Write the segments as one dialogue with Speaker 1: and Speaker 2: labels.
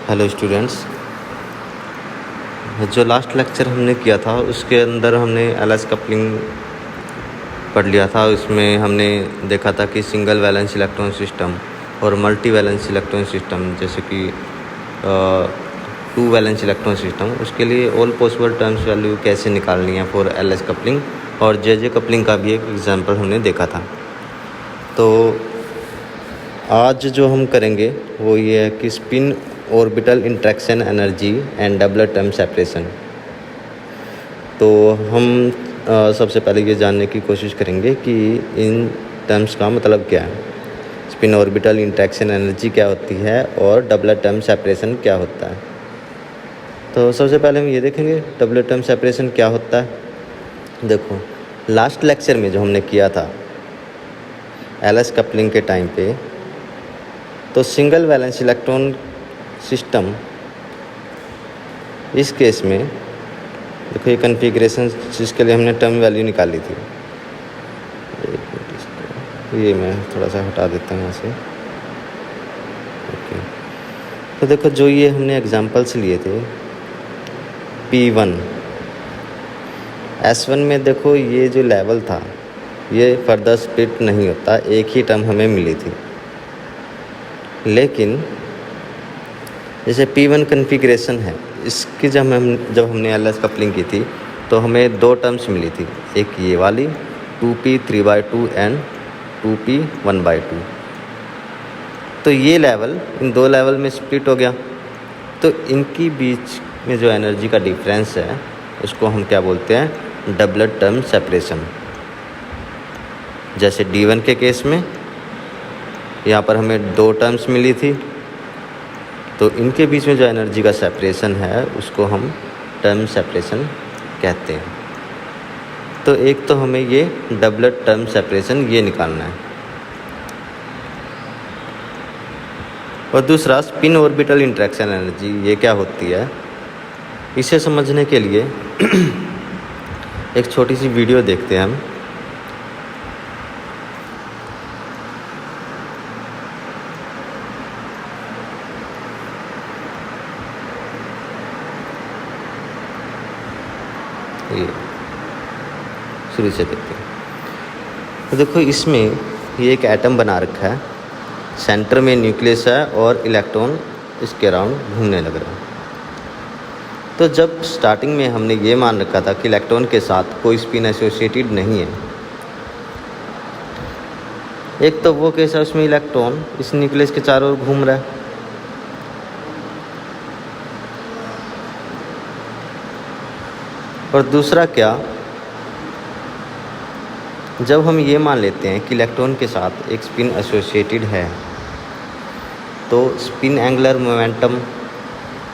Speaker 1: Hello students, जो last lecture हमने किया था उसके अंदर हमने एलएस कपलिंग पढ़ लिया था। उसमें हमने देखा था कि सिंगल वैलेंस इलेक्ट्रॉन सिस्टम और मल्टी वैलेंस इलेक्ट्रॉन सिस्टम, जैसे कि टू वैलेंस इलेक्ट्रॉन सिस्टम, उसके लिए ऑल पॉसिबल टर्म्स वैल्यू कैसे निकालनी है फॉर एलएस कपलिंग, और जे कपलिंग का भी एक एग्जांपल हमने देखा था। तो आज जो हम करेंगे वो ये है कि spin orbital interaction energy and double term separation. तो हम सबसे पहले ये जानने की कोशिश करेंगे कि इन टर्म्स का मतलब क्या है। स्पिन ऑर्बिटल इंटरेक्शन एनर्जी क्या होती है और डबल टर्म सेपरेशन क्या होता है। तो सबसे पहले हम ये देखेंगे डबल टर्म सेपरेशन क्या होता है। देखो, लास्ट लेक्चर में जो हमने किया था एलएस कपलिंग के टाइम पे, तो सिंगल वैलेंस इलेक्ट्रॉन सिस्टम, इस केस में देखो ये कन्फिग्रेशन जिसके लिए हमने टर्म वैल्यू निकाली थी, ये मैं थोड़ा सा हटा देता हूँ यहाँ से। ओके, तो देखो जो ये हमने एग्जांपल्स लिए थे P1 S1 में, देखो ये जो लेवल था ये फर्दर स्प्लिट नहीं होता, एक ही टर्म हमें मिली थी। लेकिन जैसे P1 कन्फिग्रेशन है, इसकी जब हमने एलएस कपलिंग की थी तो हमें दो टर्म्स मिली थी, एक ये वाली 2p 3/2 एंड 2p 1/2। तो ये लेवल इन दो लेवल में स्प्लिट हो गया, तो इनकी बीच में जो एनर्जी का डिफरेंस है उसको हम क्या बोलते हैं, डबल टर्म सेपरेशन। जैसे D1 के केस में यहाँ पर हमें दो टर्म्स मिली थी, तो इनके बीच में जो एनर्जी का सेपरेशन है उसको हम टर्म सेपरेशन कहते हैं। तो एक तो हमें ये डबल टर्म सेपरेशन ये निकालना है, और दूसरा स्पिन ऑर्बिटल इंटरेक्शन एनर्जी ये क्या होती है। इसे समझने के लिए एक छोटी सी वीडियो देखते हैं हम। ये शुरू से देखते हैं। तो देखो इसमें ये एक एटम बना रखा है, सेंटर में न्यूक्लियस है और इलेक्ट्रॉन इसके अराउंड घूमने लग रहा है। तो जब स्टार्टिंग में हमने ये मान रखा था कि इलेक्ट्रॉन के साथ कोई स्पिन एसोसिएटेड नहीं है, एक तो वो केस है उसमें इलेक्ट्रॉन इस न्यूक्लियस के चारों ओर घूम रहा है, और दूसरा क्या, जब हम ये मान लेते हैं कि इलेक्ट्रॉन के साथ एक स्पिन एसोसिएटेड है, तो स्पिन एंगुलर मोमेंटम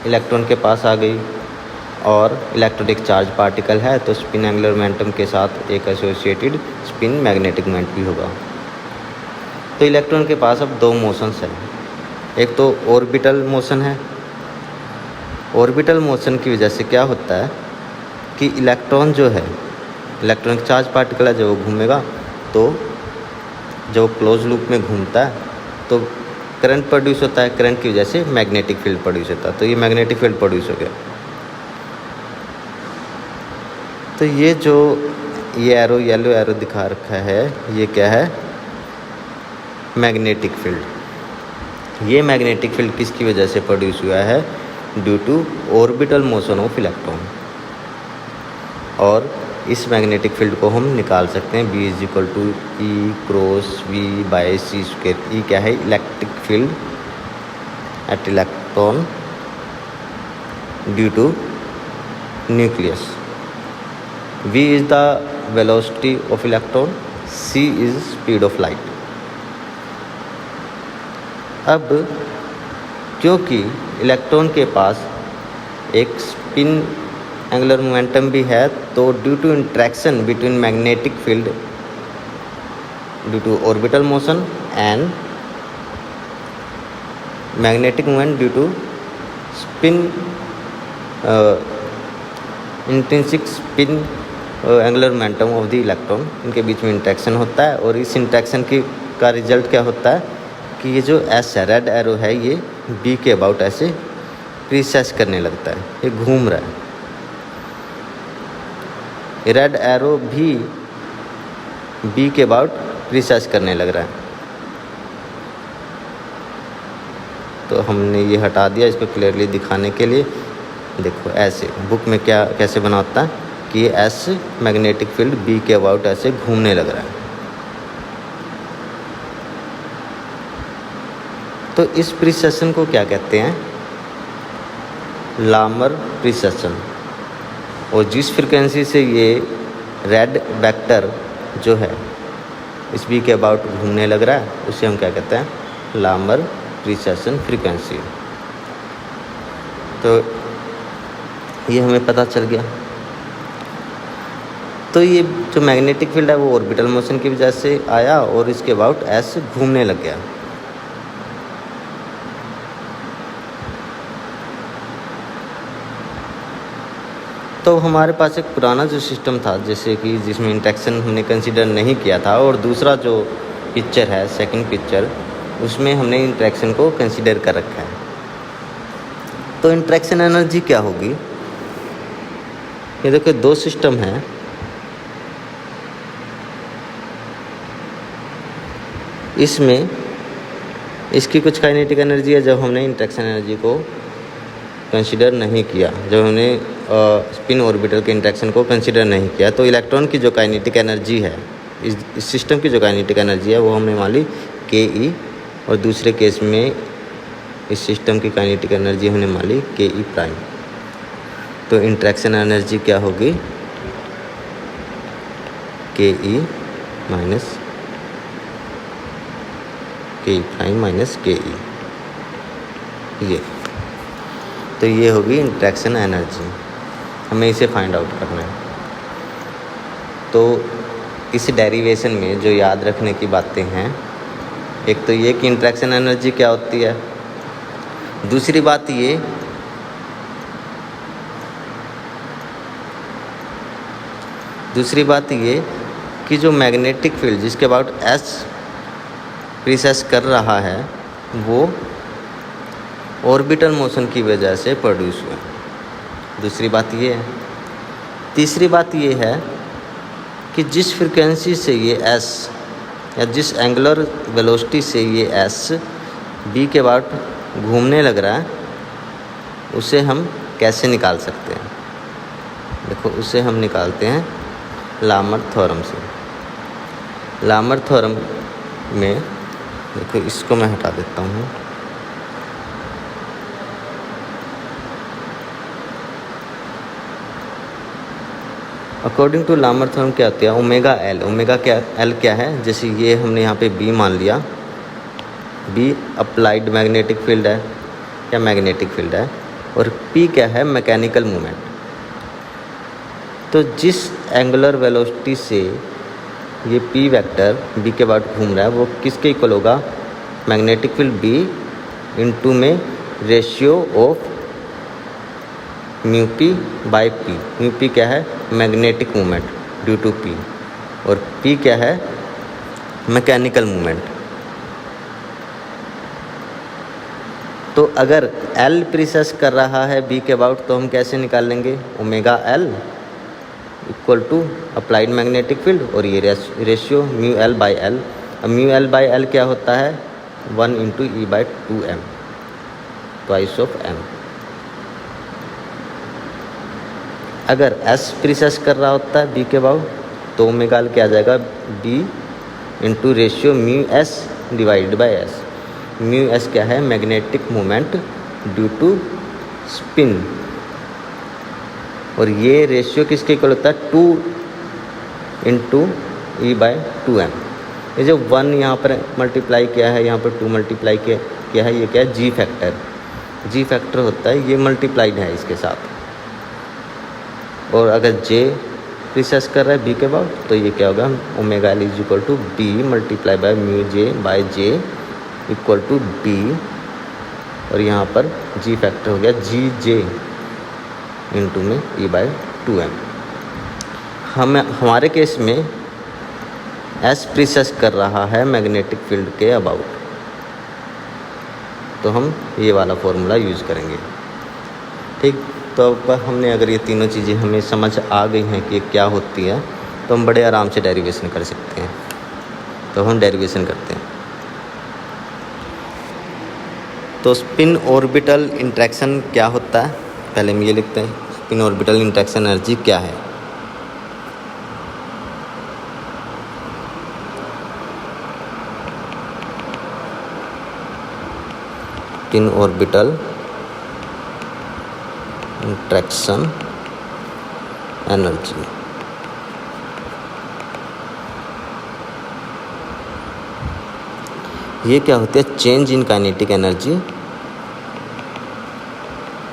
Speaker 1: इलेक्ट्रॉन के पास आ गई, और इलेक्ट्रॉन एक चार्ज पार्टिकल है तो स्पिन एंगुलर मोमेंटम के साथ एक एसोसिएटेड स्पिन मैग्नेटिक मोमेंट भी होगा। तो इलेक्ट्रॉन के पास अब दो मोशंस हैं, एक तो ऑर्बिटल मोशन है। ऑर्बिटल मोशन की वजह से क्या होता है कि इलेक्ट्रॉन जो है, इलेक्ट्रॉन चार्ज पार्टिकल है, जब वो घूमेगा तो जब वो क्लोज लूप में घूमता है तो करंट प्रोड्यूस होता है, करंट की वजह से मैग्नेटिक फील्ड प्रोड्यूस होता है, तो ये मैग्नेटिक फील्ड प्रोड्यूस हो गया। तो ये जो ये एरो, येलो एरो दिखा रखा है, ये क्या है, मैग्नेटिक फील्ड। ये मैग्नेटिक फील्ड किसकी वजह से प्रोड्यूस हुआ है, due to orbital motion of electron. और इस मैग्नेटिक फील्ड को हम निकाल सकते हैं B = E cross V/c²। E क्या है, electric field at electron due to nucleus. V is the velocity of electron, C is speed of light. अब क्योंकि इलेक्ट्रॉन के पास एक स्पिन एंगुलर मोमेंटम भी है, तो due to interaction between magnetic field due to orbital motion and magnetic moment due to spin intrinsic spin angular momentum of the electron, इनके बीच में इंट्रैक्शन होता है। और इस इंट्रैक्शन का रिजल्ट क्या होता है कि ये जो एस है, रेड एरो है, ये B के अबाउट ऐसे प्रीसेस करने लगता है, ये घूम रहा है। रेड एरो भी बी के अबाउट प्रीसेस करने लग रहा है। तो हमने ये हटा दिया इसको क्लियरली दिखाने के लिए। देखो ऐसे बुक में क्या कैसे बना होता है कि ये एस मैग्नेटिक फील्ड बी के अबाउट ऐसे घूमने लग रहा है। तो इस प्रीसेशन को क्या कहते हैं? Lamar precession. और जिस फ्रिक्वेंसी से ये रेड वेक्टर जो है इस बी के अबाउट घूमने लग रहा है उसे हम क्या कहते हैं? Lamar precession frequency. तो ये हमें पता चल गया। तो ये जो मैग्नेटिक फील्ड है वो ऑर्बिटल मोशन की वजह से आया और इसके अबाउट एस घूमने लग गया। तो हमारे पास एक पुराना जो सिस्टम था जैसे कि जिसमें इंटरेक्शन हमने कंसीडर नहीं किया था, और दूसरा जो पिक्चर है सेकंड पिक्चर उसमें हमने इंटरेक्शन को कंसीडर कर रखा है। तो इंटरेक्शन एनर्जी क्या होगी? ये देखो दो सिस्टम हैं, इसमें इसकी कुछ काइनेटिक एनर्जी है जब हमने इंटरेक्शन एनर्जी को कंसीडर नहीं किया, जब हमने स्पिन ऑर्बिटल के इंटरेक्शन को कंसीडर नहीं किया। तो इलेक्ट्रॉन की जो काइनेटिक एनर्जी है इस सिस्टम की जो काइनेटिक एनर्जी है वो हमने मान ली के, और दूसरे केस में इस सिस्टम की काइनेटिक एनर्जी हमने मान ली के ई प्राइम। तो इंटरेक्शन एनर्जी क्या होगी? के ई माइनस के ई प्राइम माइनस के ई, ये तो ये होगी इंटरेक्शन एनर्जी। हमें इसे फाइंड आउट करना है। तो इस डेरिवेशन में जो याद रखने की बातें हैं, एक तो ये कि इंटरेक्शन एनर्जी क्या होती है, दूसरी बात ये कि जो मैग्नेटिक फील्ड जिसके अबाउट एस प्रीसेस कर रहा है वो ऑर्बिटल मोशन की वजह से प्रोड्यूस हुआ। दूसरी बात ये है। तीसरी बात ये है कि जिस फ्रिक्वेंसी से ये एस या जिस एंगुलर वेलोसिटी से ये एस बी के अबाउट घूमने लग रहा है उसे हम कैसे निकाल सकते हैं? देखो उसे हम निकालते हैं लामर थ्योरम से। लामर थ्योरम में देखो इसको मैं हटा देता हूँ। अकॉर्डिंग टू लामर थ्योरम क्या होती है? Omega L. एल क्या है? जैसे ये हमने यहाँ पे बी मान लिया, बी अप्लाइड मैग्नेटिक फील्ड है या मैग्नेटिक फील्ड है, और पी क्या है? Mechanical movement. तो जिस एंगुलर वेलोसिटी से ये पी वेक्टर बी के बाद घूम रहा है वो किसके इक्वल होगा? मैग्नेटिक फील्ड बी इनटू में ratio of mu P by P. Mu P क्या है? Magnetic movement due to P, और पी क्या है? Mechanical movement. तो अगर एल प्रीसेस कर रहा है बी के अबाउट तो हम कैसे निकाल लेंगे? Omega L equal to applied magnetic field और ये ratio mu L by L. अब म्यू एल बाई एल क्या होता है? 1 into E by 2m, twice of m। अगर एस प्रीसेस कर रहा होता है बी के अबाउट तो ओमेगा एल क्या आ जाएगा? B into ratio mu S divided by S. Mu S क्या है? Magnetic moment due to spin, और ये रेशियो किसके इक्वल होता है? 2 इंटू ई बाई 2m। ये जो 1 यहाँ पर मल्टीप्लाई किया है, यहाँ पर 2 मल्टीप्लाई किया है, ये क्या है? जी फैक्टर। जी फैक्टर होता है ये मल्टीप्लाइड है इसके साथ। और अगर जे प्रीसेस कर रहा है बी के बाद तो ये क्या होगा? Omega L is equal to B multiply by mu J by J equal to B, और यहाँ पर जी फैक्टर हो गया जी जे इंटू में ई बाय 2m। हमारे केस में एस प्रीसेस कर रहा है मैग्नेटिक फील्ड के अबाउट, तो हम ये वाला फॉर्मूला यूज़ करेंगे। ठीक। तो अब हमने अगर ये तीनों चीज़ें हमें समझ आ गई हैं कि ये क्या होती है, तो हम बड़े आराम से डेरिवेशन कर सकते हैं। तो हम डेरिवेशन करते हैं। तो स्पिन ऑर्बिटल इंटरेक्शन क्या होता है, पहले हम ये लिखते हैं, स्पिन ऑर्बिटल इंटरेक्शन एनर्जी क्या है। स्पिन ऑर्बिटल इंटरेक्शन एनर्जी ये क्या होती है, change in kinetic energy,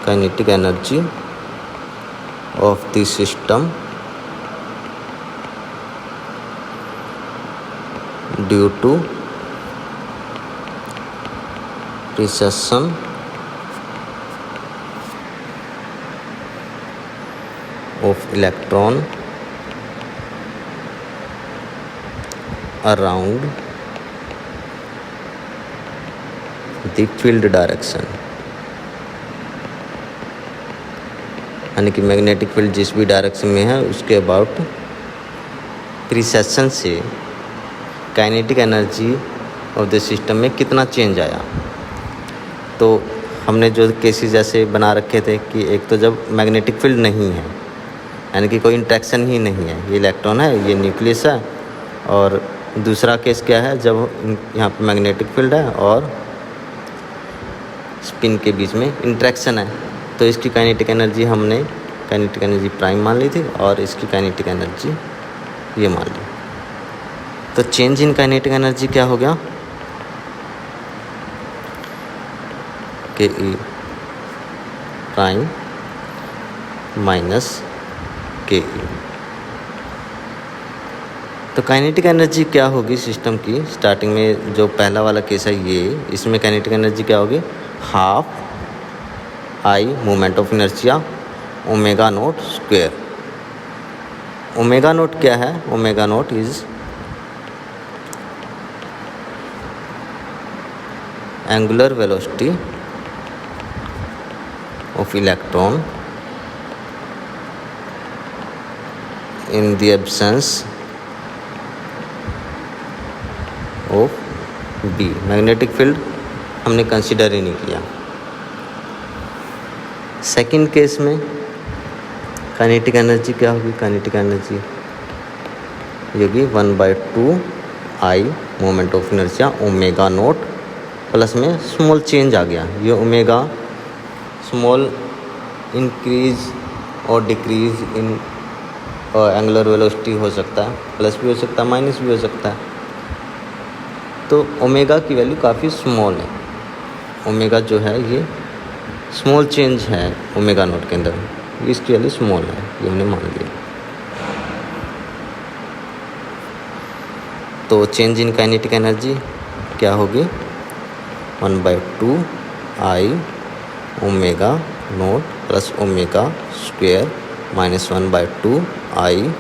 Speaker 1: kinetic energy of the system due to precession of electron around the field direction, यानी कि मैग्नेटिक फील्ड जिस भी डायरेक्शन में है उसके अबाउट प्रिसेशन से kinetic energy of the system में कितना चेंज आया। तो हमने जो केसेस ऐसे बना रखे थे कि एक तो जब मैग्नेटिक फील्ड नहीं है, यानी कि कोई इंट्रैक्शन ही नहीं है, ये इलेक्ट्रॉन है, ये न्यूक्लियस है, और दूसरा केस क्या है, जब यहाँ पे मैग्नेटिक फील्ड है और स्पिन के बीच में इंट्रैक्शन है। तो इसकी काइनेटिक एनर्जी हमने काइनेटिक एनर्जी प्राइम मान ली थी और इसकी काइनेटिक एनर्जी ये मान ली। तो चेंज इन काइनेटिक एनर्जी क्या हो गया, के ई प्राइम माइनस के ई। तो काइनेटिक एनर्जी क्या होगी सिस्टम की, स्टार्टिंग में जो पहला वाला केस है ये, इसमें काइनेटिक एनर्जी क्या होगी, half I moment of inertia omega naught square. Omega naught क्या है, omega naught is angular velocity of electron in the absence of B। Magnetic field हमने कंसीडर ही नहीं किया। सेकंड केस में काइनेटिक एनर्जी क्या होगी, काइनेटिक एनर्जी होगी 1/2 I moment of inertia omega naught, plus में स्मॉल चेंज आ गया, ये ओमेगा स्मॉल इंक्रीज और डिक्रीज इन एंगुलर वेलोसिटी हो सकता है, प्लस भी हो सकता है, माइनस भी हो सकता है। तो ओमेगा की वैल्यू काफ़ी स्मॉल है, ओमेगा जो है ये स्मॉल चेंज है ओमेगा नोट के अंदर, इसकी वैल्यू स्मॉल है, ये हमने मान लिया। तो चेंज इन काइनेटिक एनर्जी क्या होगी, 1/2 I omega naught plus omega square minus 1/2 I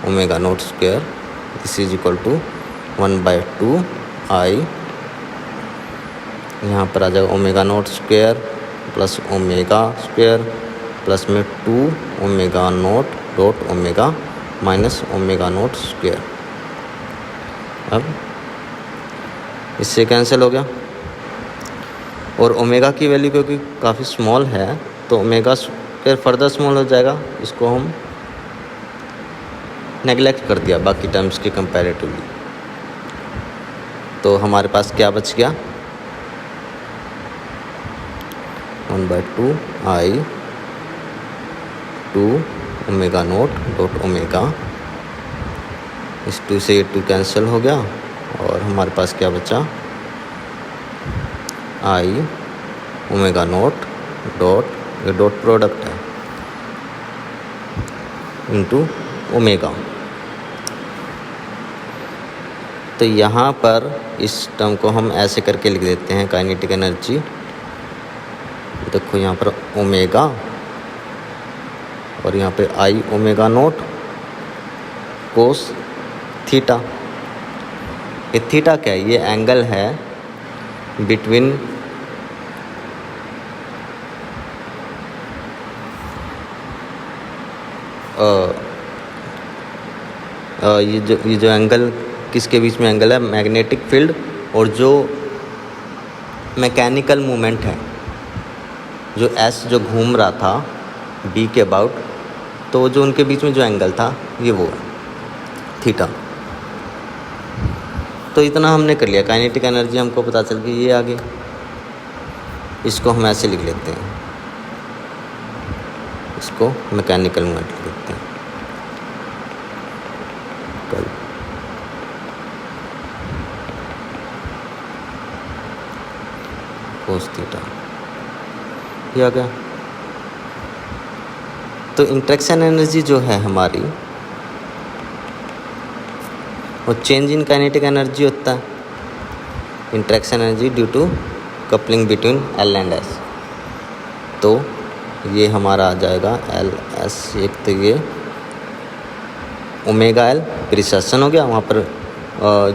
Speaker 1: omega naught square, this is equal to 1/2 I, यहाँ पर आ जाएगा omega naught square plus omega square plus में 2 omega naught dot omega minus omega naught square. अब इससे cancel हो गया, और ओमेगा की वैल्यू क्योंकि काफ़ी स्मॉल है तो ओमेगा फिर फर्दर स्मॉल हो जाएगा, इसको हम नेगलेक्ट कर दिया बाकी टर्म्स के कंपैरेटिवली। तो हमारे पास क्या बच गया, 1/2 आई 2 ओमेगा नोट डॉट ओमेगा, इस 2 से ये 2 कैंसिल हो गया, और हमारे पास क्या बचा, आई ओमेगा नोट डॉट, ये डॉट प्रोडक्ट है, इंटू ओमेगा। तो यहाँ पर इस टर्म को हम ऐसे करके लिख देते हैं, काइनेटिक एनर्जी देखो यहाँ पर ओमेगा और यहाँ पे आई ओमेगा नोट कोस थीटा। ये थीटा क्या है, ये एंगल है बिटवीन ये जो एंगल किसके बीच में एंगल है, मैग्नेटिक फील्ड और जो मैकेनिकल मूवमेंट है, जो एस जो घूम रहा था बी के अबाउट, तो जो उनके बीच में जो एंगल था ये वो है थीटा। तो इतना हमने कर लिया, काइनेटिक एनर्जी हमको पता चल गई, ये आगे इसको हम ऐसे लिख लेते हैं, इसको मैकेनिकल मूवमेंट लिख लेते हैं कल। कोस थीटा ये आ गया। तो इंटरेक्शन एनर्जी जो है हमारी वो चेंज इन काइनेटिक एनर्जी होता है, interaction energy due to coupling between L and S. तो ये हमारा आ जाएगा एल एस, एक तो ये ओमेगा एल प्रिसेशन हो गया, वहाँ पर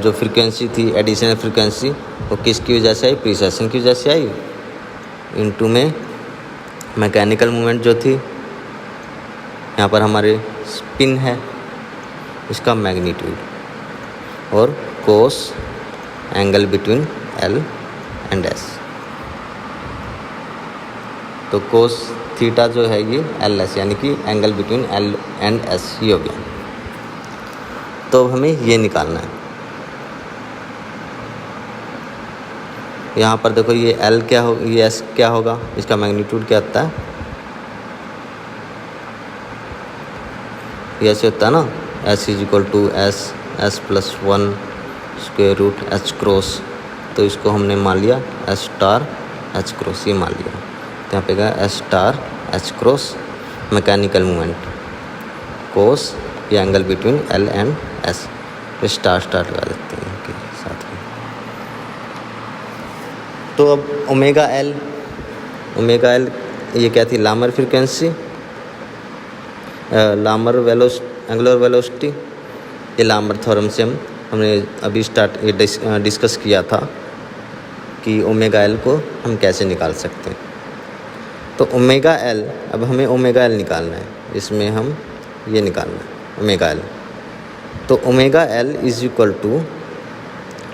Speaker 1: जो फ्रीक्वेंसी थी एडिशनल फ्रीक्वेंसी वो किसकी वजह से आई, प्रिसेशन की वजह से आई, इनटू में मैकेनिकल मूवमेंट जो थी, यहाँ पर हमारे स्पिन है इसका मैग्नीट्यूड, और cos angle between L and S. तो कोस थीटा जो है ये एल एस, यानी कि angle between L and S ही हो गया। तो अब हमें ये निकालना है। यहाँ पर देखो ये एल क्या हो, ये एस क्या होगा, इसका मैग्नीट्यूड क्या होता है, ये ऐसे होता है ना, S is equal to S plus 1 square root H cross. तो इसको हमने मान लिया एस स्टार एच क्रॉस, ये मान लिया। तो यहाँ पे गया S star H cross mechanical movement cos ये angle between L and S, star लगा देते हैं इनके साथ में। तो अब ओमेगा एल ये क्या थी, Lamar frequency, Lamar angular velocity. ये लामर थ्योरम से हमने अभी ये डिस्कस किया था कि ओमेगा एल को हम कैसे निकाल सकते हैं। तो ओमेगा एल, अब हमें ओमेगा एल निकालना है, इसमें हम ये निकालना है ओमेगा एल। तो omega L is equal to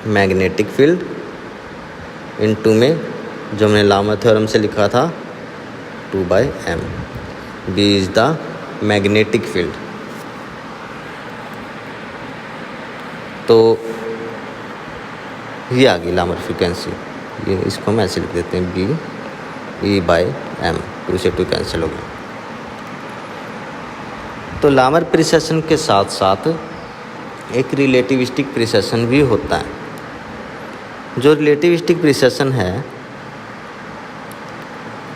Speaker 1: magnetic field into में जो हमने लामर थ्योरम से लिखा था 2/m, B is the magnetic field. तो ये आ गई लामर फ्रीक्वेंसी, ये इसको हम ऐसे लिख देते हैं बी E/m, 2 से 2 कैंसिल हो गया। तो लामर प्रिसेशन के साथ साथ एक रिलेटिविस्टिक प्रिसेशन भी होता है। जो रिलेटिविस्टिक प्रिसेशन है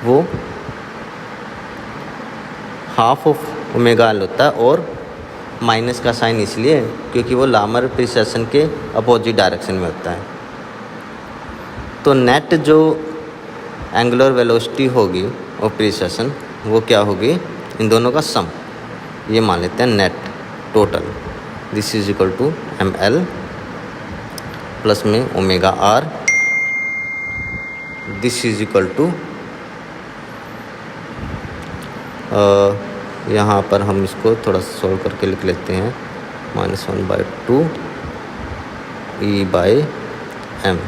Speaker 1: वो हाफ ऑफ ओमेगा एल होता है, और माइनस का साइन इसलिए क्योंकि वो लामर प्रिसेशन के अपोजिट डायरेक्शन में होता है। तो नेट जो एंगुलर वेलोसिटी होगी और प्रिसेशन वो क्या होगी, इन दोनों का सम, ये मान लेते हैं net total. This is equal to M L plus में omega R, this is equal to यहाँ पर हम इसको थोड़ा सॉल्व करके लिख लेते हैं, -1/2 E/m,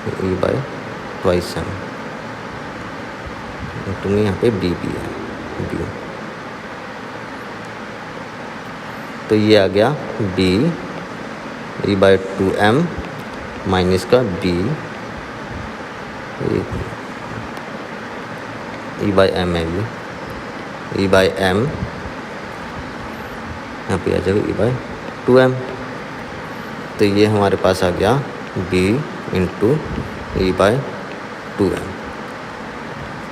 Speaker 1: E/2m तो में यहाँ पे बी भी है, बी। तो ये आ गया बी E/2m माइनस का बी E/m है, ये E/m यहाँ पे आ जाएगा E/2m। तो ये हमारे पास आ गया b इंटू E/2m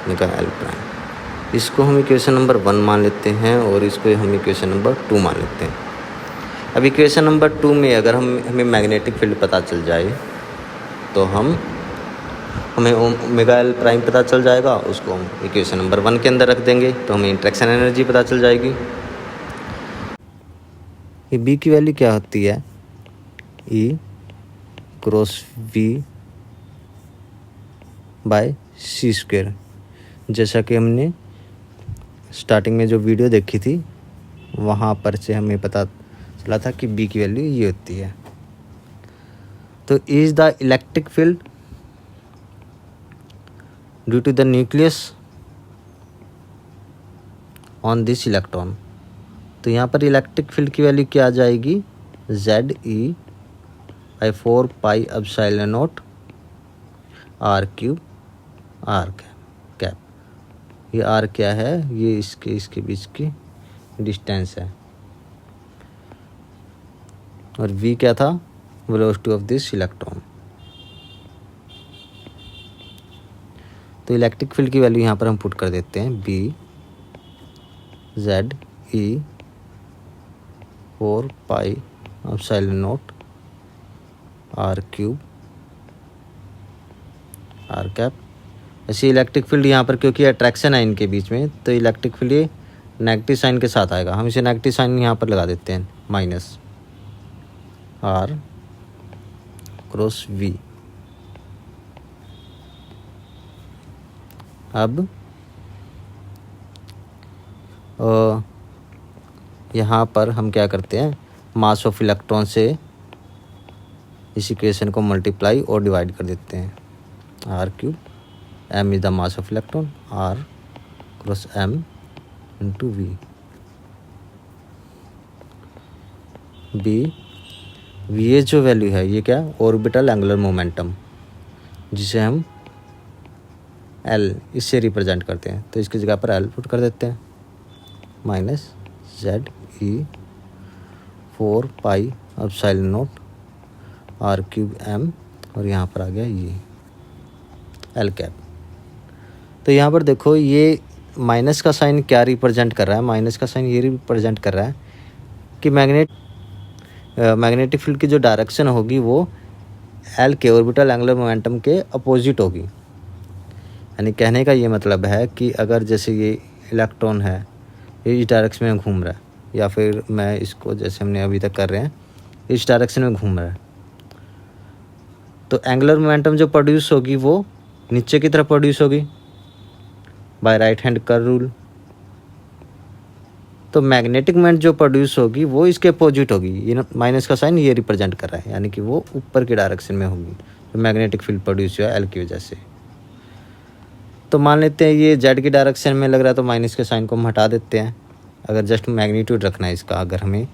Speaker 1: निकाल एल प्राइम। इसको हम इक्वेशन नंबर 1 मान लेते हैं और इसको हम इक्वेशन नंबर 2 मान लेते हैं। अब इक्वेशन नंबर 2 में अगर हमें मैग्नेटिक फील्ड पता चल जाए तो हमें ओमेगा एल प्राइम पता चल जाएगा, उसको हम इक्वेशन नंबर 1 के अंदर रख देंगे तो हमें इंटरेक्शन एनर्जी पता चल जाएगी। ये बी की वैल्यू क्या होती है, E cross V by C square. जैसा कि हमने स्टार्टिंग में जो वीडियो देखी थी वहाँ पर से हमें पता चला था कि बी की वैल्यू ये होती है। तो is the electric field due to the nucleus on this electron. तो यहाँ पर इलेक्ट्रिक फील्ड की वैल्यू क्या आ जाएगी, ZE/4πε0 R³ R कैप। ये R क्या है, ये इसके बीच की डिस्टेंस है, और V क्या था, वेलोसिटी ऑफ दिस इलेक्ट्रॉन। तो इलेक्ट्रिक फील्ड की वैल्यू यहाँ पर हम पुट कर देते हैं BZE/4πε0 R³ R कैप। ऐसे इलेक्ट्रिक फील्ड यहाँ पर क्योंकि अट्रैक्शन है इनके बीच में, तो इलेक्ट्रिक फील्ड ये नेगेटिव साइन के साथ आएगा। हम इसे नेगेटिव साइन यहाँ पर लगा देते हैं, -R×V। अब यहाँ पर हम क्या करते हैं, मास ऑफ इलेक्ट्रॉन से इस इक्वेशन को मल्टीप्लाई और डिवाइड कर देते हैं। R³ M is the mass of electron, R×M × V। ये जो वैल्यू है ये क्या, ऑर्बिटल एंगुलर मोमेंटम, जिसे हम L इससे रिप्रेजेंट करते हैं। तो इसकी जगह पर L पुट कर देते हैं, -ZE/4πε0 R³ M, और यहाँ पर आ गया ये L कैप। तो यहाँ पर देखो ये माइनस का साइन क्या रिप्रेजेंट कर रहा है, माइनस का साइन ये रिप्रेजेंट कर रहा है कि मैग्नेटिक फील्ड की जो डायरेक्शन होगी वो L के ऑर्बिटल एंगुलर मोमेंटम के अपोजिट होगी। यानी कहने का ये मतलब है कि अगर जैसे ये इलेक्ट्रॉन है, ये इस डायरेक्शन में घूम रहा है, या फिर मैं इसको जैसे हमने अभी तक कर रहे हैं इस डायरेक्शन में घूम रहा है, तो एंगुलर मोमेंटम जो प्रोड्यूस होगी वो नीचे की तरफ प्रोड्यूस होगी by right hand curve rule. तो मैग्नेटिक मोमेंट जो प्रोड्यूस होगी वो इसके अपोजिट होगी। ये माइनस का साइन ये रिप्रेजेंट कर रहा है, यानी कि वो ऊपर की डायरेक्शन में होगी, तो मैग्नेटिक फील्ड प्रोड्यूस हुआ L की वजह से। तो मान लेते हैं ये Z की डायरेक्शन में लग रहा है, तो माइनस के साइन को हम हटा देते हैं। अगर जस्ट मैग्नीट्यूड रखना है इसका अगर हमें,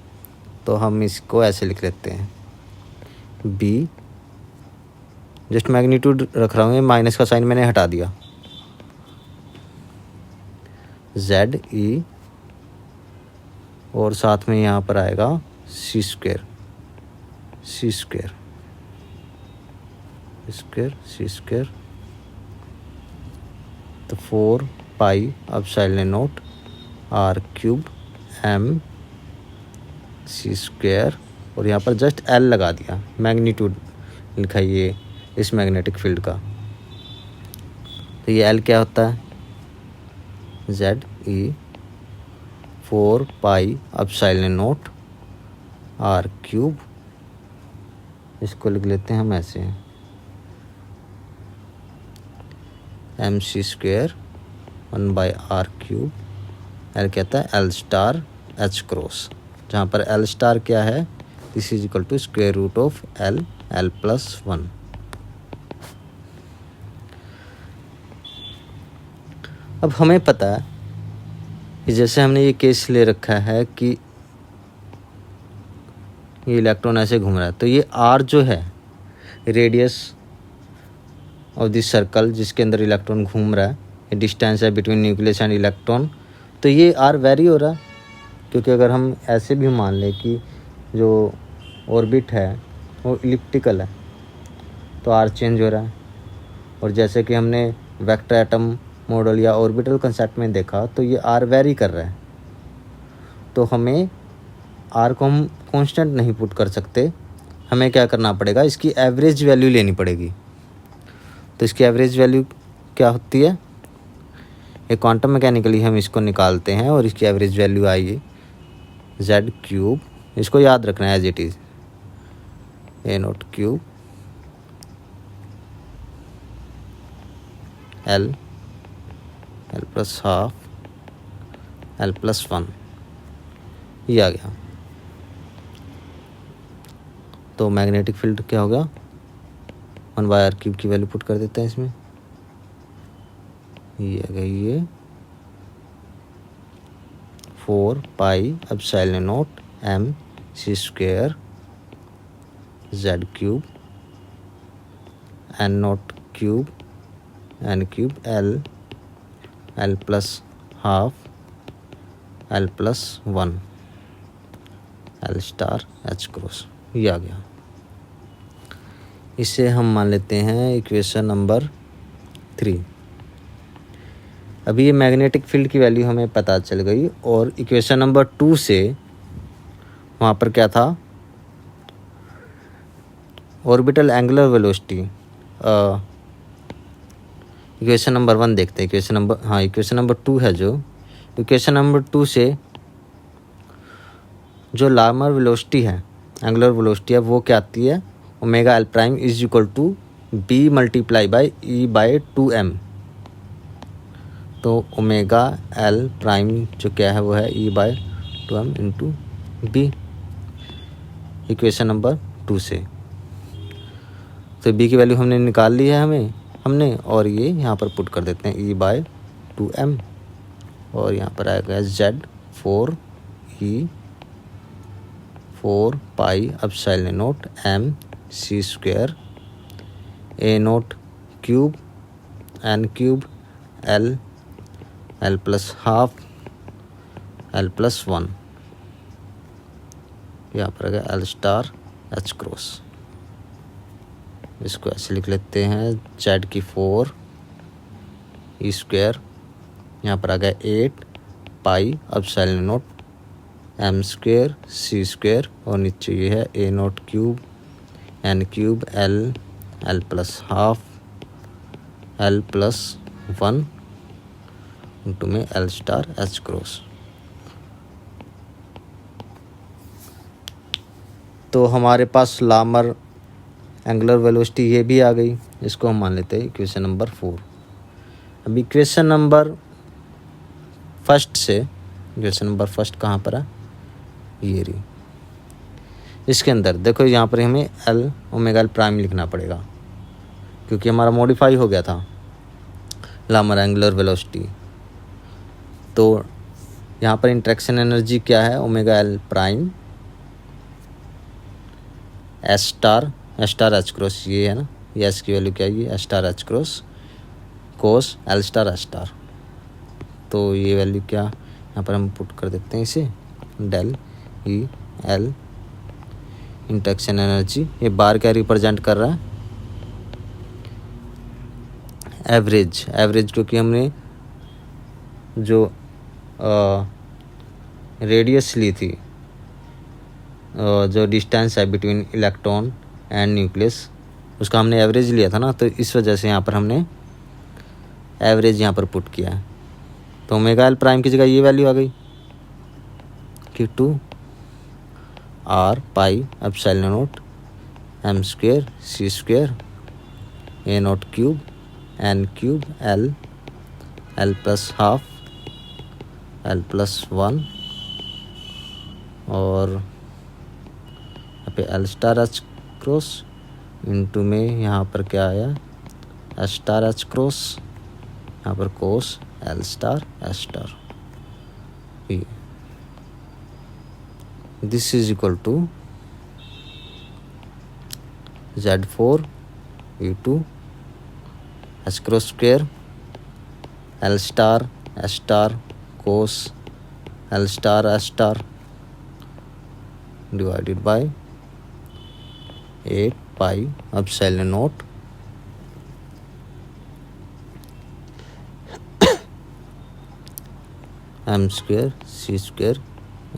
Speaker 1: तो हम इसको ऐसे लिख लेते हैं, B जस्ट मैग्नीट्यूड रख रहा हूँ, माइनस का साइन मैंने हटा दिया, ZE, और साथ में यहाँ पर आएगा C², तो 4πε0 R³ M C², और यहाँ पर जस्ट L लगा दिया, मैग्नीट्यूड लिखा ये इस मैग्नेटिक फील्ड का। तो ये L क्या होता है, ZE/4πε0 R³, इसको लिख लेते हैं हम ऐसे, MC² 1/R³। L कहता है L* H×, जहाँ पर L* क्या है, this is equal to square root of L+1। अब हमें पता है कि जैसे हमने ये केस ले रखा है कि ये इलेक्ट्रॉन ऐसे घूम रहा है, तो ये R जो है रेडियस ऑफ दिस सर्कल जिसके अंदर इलेक्ट्रॉन घूम रहा है, ये डिस्टेंस है बिटवीन न्यूक्लियस एंड इलेक्ट्रॉन। तो ये R वेरी हो रहा है, क्योंकि अगर हम ऐसे भी मान लें कि जो ऑर्बिट है वो इलिप्टिकल है, तो R चेंज हो रहा है। और जैसे कि हमने वेक्टर एटम मॉडल या ऑर्बिटल कंसेप्ट में देखा, तो ये R वेरी कर रहा है, तो हमें R को हम कांस्टेंट नहीं पुट कर सकते, हमें क्या करना पड़ेगा, इसकी एवरेज वैल्यू लेनी पड़ेगी। तो इसकी एवरेज वैल्यू क्या होती है, ये क्वांटम मैकेनिकली हम इसको निकालते हैं, और इसकी एवरेज वैल्यू आएगी Z³, इसको याद रखना है as it is, A0³ L+½ L+1। ये आ गया। तो मैग्नेटिक फील्ड क्या होगा, 1/r³ की वैल्यू पुट कर देते हैं इसमें। ये आ गई ये 4πε0 mc² z³ n0³ n³ l plus half l plus 1 l star h cross. ये आ गया। इसे हम मान लेते हैं इक्वेशन नंबर 3। अभी ये मैग्नेटिक फील्ड की वैल्यू हमें पता चल गई, और इक्वेशन नंबर 2 से वहाँ पर क्या था, orbital angular velocity. Equation number 1 देखते हैं। इक्वेशन नंबर 2 है जो, इक्वेशन नंबर 2 से जो लार्मर वेलोसिटी है, एंगुलर वेलोसिटी है, वो क्या आती है, omega L prime is equal to B multiply by E by 2m। तो ओमेगा एल प्राइम जो क्या है वो है E by 2m into B, equation number 2 से। तो बी की वैल्यू हमने निकाल ली है हमने और ये यहाँ पर पुट कर देते हैं ई बाई 2m, और यहाँ पर आएगा z 4πε0 mc² a0³ n³ l plus half l plus 1। यहाँ पर आ गया l स्टार h क्रॉस। इसको ऐसे लिख लेते हैं, z की 4 e², यहाँ पर आ गया 8πε0 m² c², और नीचे ये है a0³ n³ l plus half l plus 1 into में l स्टार h क्रॉस। तो हमारे पास लार्मर एंगुलर वेलोसिटी ये भी आ गई। इसको हम मान लेते हैं इक्वेशन नंबर 4। अब इक्वेशन नंबर फर्स्ट से, इक्वेशन नंबर फर्स्ट कहाँ पर है, ये रही। इसके अंदर देखो, यहाँ पर हमें एल ओमेगा एल प्राइम लिखना पड़ेगा, क्योंकि हमारा मॉडिफाई हो गया था लार्मर एंगुलर वेलोसिटी। तो यहाँ पर इंटरेक्शन एनर्जी क्या है, omega L prime S star H cross, ये है ना, ये एस की वैल्यू क्या है, ये एस स्टार एच क्रॉस कोस एल स्टार एच स्टार। तो ये वैल्यू क्या यहाँ पर हम पुट कर देते हैं इसे, del E L interaction energy, ये बार क्या रिप्रेजेंट कर रहा है, एवरेज क्योंकि हमने जो रेडियस ली थी, जो डिस्टेंस है बिटवीन इलेक्ट्रॉन एंड न्यूक्लियस, उसका हमने एवरेज लिया था ना, तो इस वजह से यहाँ पर हमने एवरेज यहाँ पर पुट किया है। तो ओमेगा एल प्राइम की जगह ये वैल्यू आ गई कि 2r πε0 m² c² a0³ n³ l plus half l plus 1, और यहाँ पे l star h cross into में यहाँ पर क्या आया, एस स्टार h क्रॉस, यहाँ पर cos l star h star. This is equal to z4 e2 h cross square l star h star cos l star h star divided by 8πε0 m² c²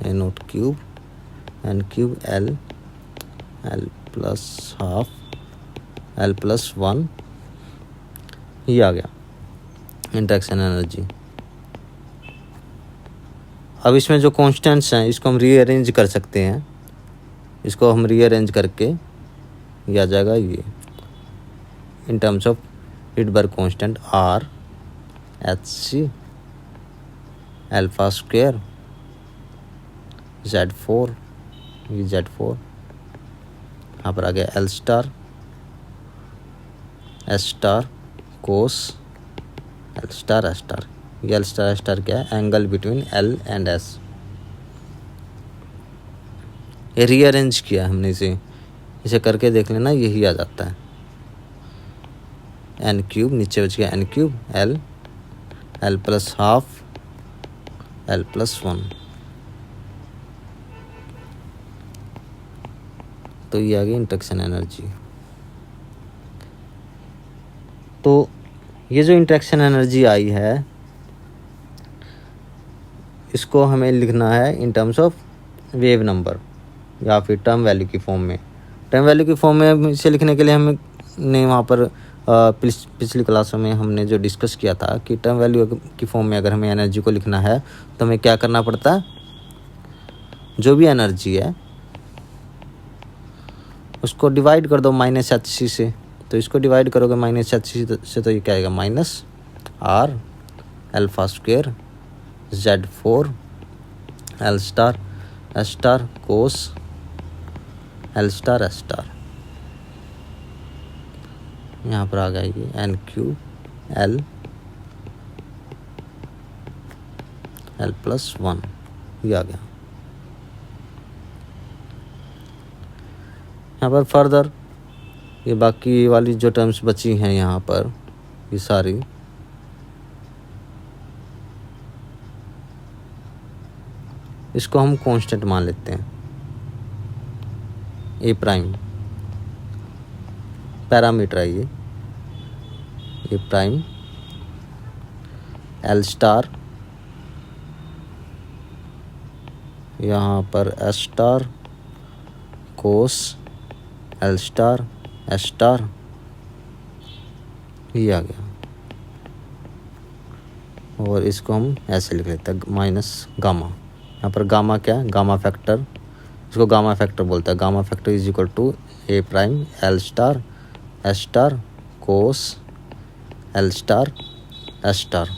Speaker 1: a0³ n³ l plus half l plus 1। ये आ गया interaction energy. अब इसमें जो constants हैं इसको हम rearrange कर सकते हैं। इसको हम रीअरेंज करके ये आ जाएगा, ये in terms of Hilberg constant R Hc alpha square Z4, ये Z4, यहाँ पर आ गया L star, S star, cos L star S star. ये L स्टार S स्टार क्या है? Angle between L and S। ये रीअरेंज किया हमने इसे करके देख लेना, यही आ जाता है। n क्यूब, नीचे बच गया n cube, L plus half, L plus 1। तो ये आ गई इंटरेक्शन एनर्जी। तो ये जो इंटरेक्शन एनर्जी आई है, इसको हमें लिखना है इन टर्म्स ऑफ वेव नंबर या फिर टर्म वैल्यू की फॉर्म में। टर्म वैल्यू की फॉर्म में इसे लिखने के लिए हमने वहाँ पर पिछली क्लासों में हमने जो डिस्कस किया था कि टर्म वैल्यू की फॉर्म में अगर हमें एनर्जी को लिखना है तो हमें क्या करना पड़ता है? जो भी एनर्जी है उसको डिवाइड कर दो -hc से। तो इसको डिवाइड करोगे -hc से तो ये क्या आएगा? Minus R alpha square Z4 L star S star cos L star S star. यहाँ पर आ गया ये n क्यूब L प्लस 1, ये आ गया। यहाँ पर फर्दर ये बाकी वाली जो टर्म्स बची हैं यहाँ पर, ये सारी इसको हम कांस्टेंट मान लेते हैं। ए प्राइम पैरामीटर है ये प्राइम L स्टार, यहाँ पर S star cos L star S star, ये आ गया। और इसको हम ऐसे लिख लेते हैं माइनस गामा। यहाँ पर गामा क्या है? गामा फैक्टर, इसको गामा फैक्टर बोलता है। Gamma factor is equal to A prime L star S star cos L star S star.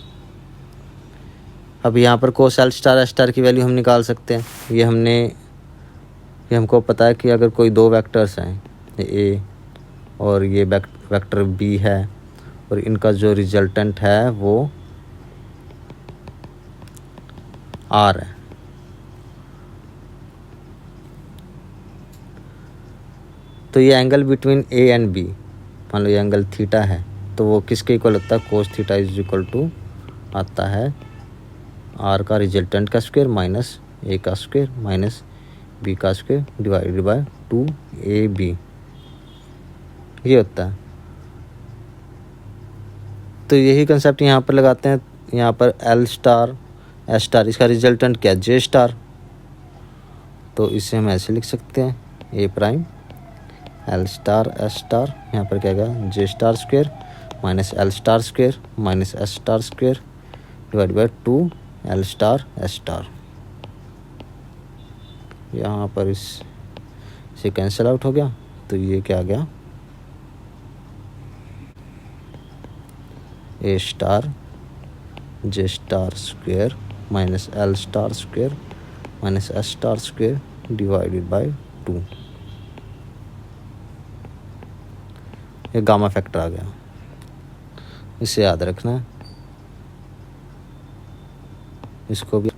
Speaker 1: अब यहाँ पर cos L star S star की वैल्यू हम निकाल सकते हैं। ये हमको पता है कि अगर कोई दो वेक्टर्स हैं, ए और ये वेक्टर बी है, और इनका जो रिजल्टेंट है वो R है, तो ये angle between A and B, मान लो ये एंगल थीटा है, तो वो किसके इक्वल होता है? Cos theta is equal to आता है R का रिजल्टेंट का स्क्वायर माइनस ए का स्क्वायर माइनस बी का स्क्वायर डिवाइडेड बाय 2ab, ये होता है। तो यही कंसेप्ट यहाँ पर लगाते हैं। यहाँ पर L स्टार S स्टार, इसका रिजल्टेंट क्या? J स्टार, तो इसे हम ऐसे लिख सकते हैं A prime L star S star, यहाँ पर क्या आएगा? J star square minus L star square minus S star square divide by 2 L star S star. यहाँ पर इसे कैंसिल आउट हो गया, तो ये क्या आ गया? A star J star square minus L star square minus S star square divided by 2। ये गामा फैक्टर आ गया, इसे याद रखना है। इसको भी